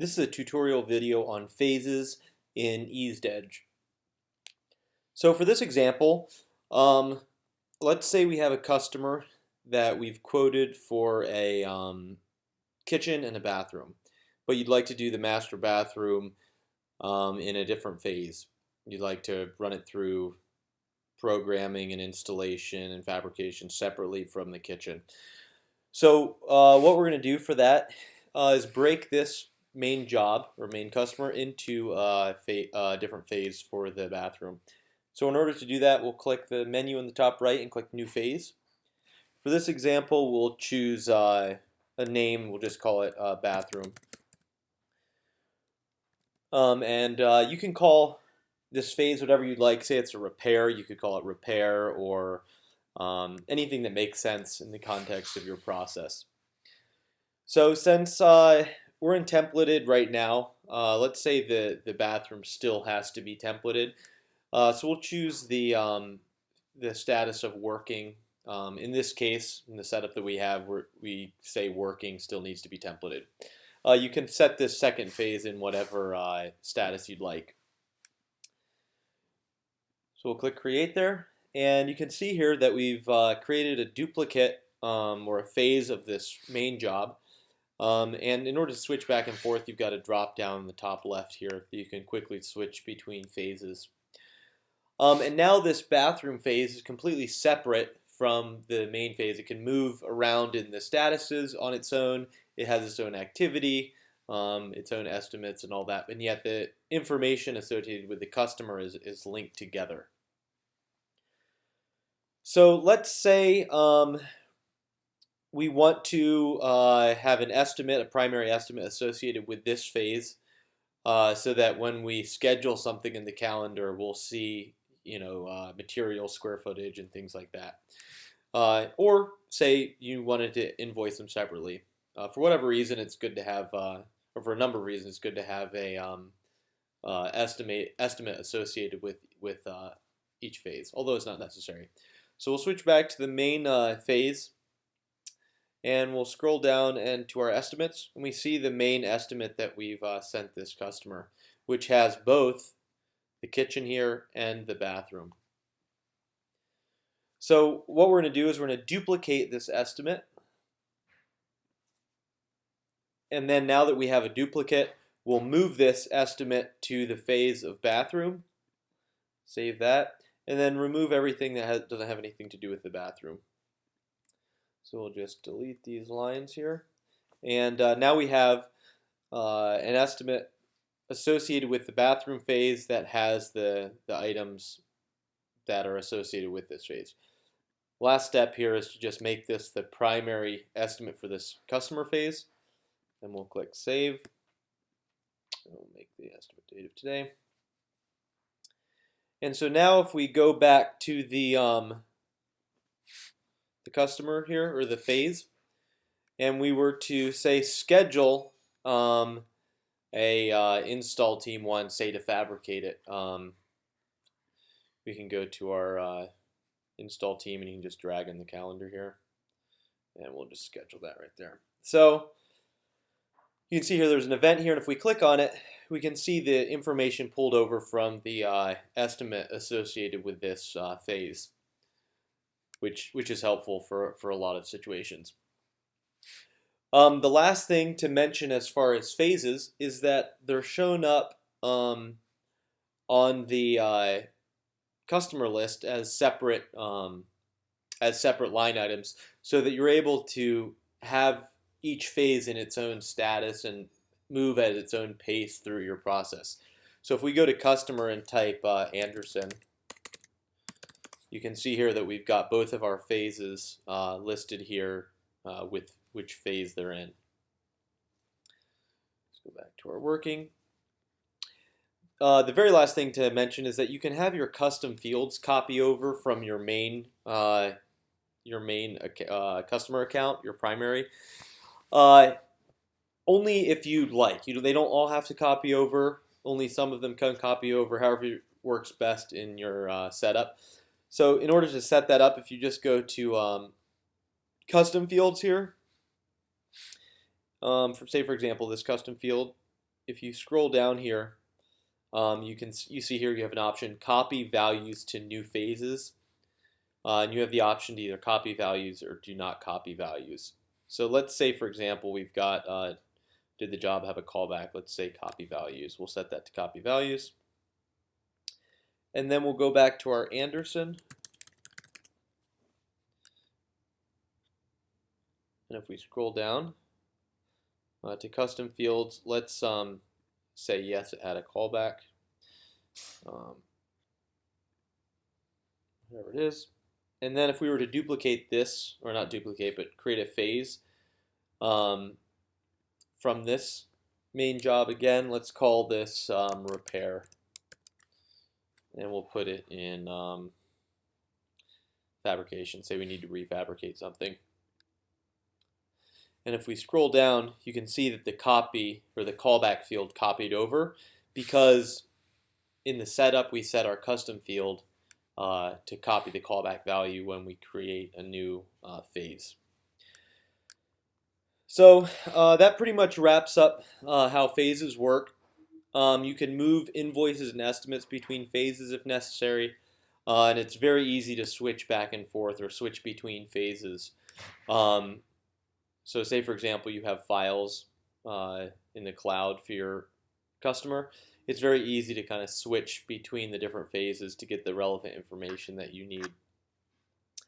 This is a tutorial video on phases in EasedEdge. So for this example, let's say we have a customer that we've quoted for a kitchen and a bathroom, but you'd like to do the master bathroom in a different phase. You'd like to run it through programming and installation and fabrication separately from the kitchen. So what we're going to do for that is break this main job or main customer into a different phase for the bathroom. So in order to do that, we'll click the menu in the top right and click New Phase. For this example, we'll choose a name. We'll just call it Bathroom. You can call this phase whatever you'd like. Say it's a repair, you could call it Repair, or anything that makes sense in the context of your process. So since we're in templated right now, let's say the bathroom still has to be templated. So we'll choose the status of working. In this case, in the setup that we have, we say working still needs to be templated. You can set this second phase in whatever status you'd like. So we'll click Create there, and you can see here that we've created a duplicate or a phase of this main job. And in order to switch back and forth, you've got a drop down in the top left here. You can quickly switch between phases. And now this bathroom phase is completely separate from the main phase. It can move around in the statuses on its own. It has its own activity, its own estimates and all that, and yet the information associated with the customer is linked together. So let's say we want to have an estimate, a primary estimate associated with this phase, so that when we schedule something in the calendar, we'll see, material, square footage, and things like that. Or say you wanted to invoice them separately. For whatever reason, it's good to have, or for a number of reasons, it's good to have a estimate associated with each phase, although it's not necessary. So we'll switch back to the main phase, and we'll scroll down and to our estimates, and we see the main estimate that we've sent this customer, which has both the kitchen here and the bathroom. So what we're going to do is we're going to duplicate this estimate, and then now that we have a duplicate, we'll move this estimate to the phase of bathroom, save that, and then remove everything that doesn't have anything to do with the bathroom. So we'll just delete these lines here. And now we have an estimate associated with the bathroom phase that has the items that are associated with this phase. Last step here is to just make this the primary estimate for this customer phase. And we'll click Save. And we'll make the estimate date of today. And so now if we go back to the customer here, or the phase, and we were to say schedule a install team one, say to fabricate it, we can go to our install team and you can just drag in the calendar here, and we'll just schedule that right there. So you can see here there's an event here, and if we click on it, we can see the information pulled over from the estimate associated with this phase, which is helpful for a lot of situations. The last thing to mention as far as phases is that they're shown up on the customer list as separate line items, so that you're able to have each phase in its own status and move at its own pace through your process. So if we go to customer and type Anderson, you can see here that we've got both of our phases listed here with which phase they're in. Let's go back to our working. The very last thing to mention is that you can have your custom fields copy over from your main customer account, your primary. Only if you'd like. They don't all have to copy over. Only some of them can copy over, however works best in your setup. So in order to set that up, if you just go to custom fields here, say for example this custom field, if you scroll down here, you see here you have an option, copy values to new phases. And you have the option to either copy values or do not copy values. So let's say, for example, we've got did the job have a callback? Let's say copy values. We'll set that to copy values. And then we'll go back to our Anderson. And if we scroll down to custom fields, let's say yes, add a callback. Whatever it is. And then if we were to duplicate this, or not duplicate, but create a phase from this main job again, let's call this repair. And we'll put it in fabrication. Say we need to refabricate something. And if we scroll down, you can see that the copy or the callback field copied over because in the setup we set our custom field to copy the callback value when we create a new phase. So that pretty much wraps up how phases work. You can move invoices and estimates between phases if necessary, and it's very easy to switch back and forth or switch between phases. So say, for example, you have files in the cloud for your customer. It's very easy to kind of switch between the different phases to get the relevant information that you need.